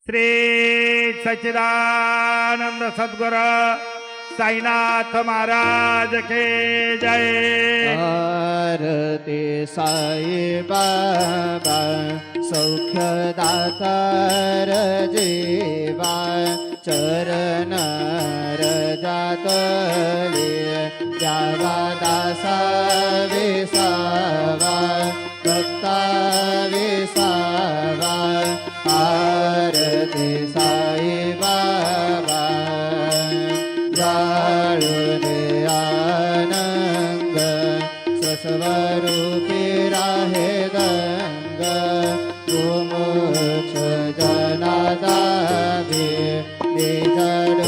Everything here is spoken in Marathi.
श्री सच्चिदानंद सद्गुरु साईनाथ महाराज के जय। आरती साई बाबा सौख्यदातार जीवा चरण रजातले द्यावा दासा विसावा भक्ता विसावा। आरती साई बाबा जाळून आनंद स्वस्वरूपी राहे दंग गोमोक्ष जनादा निजड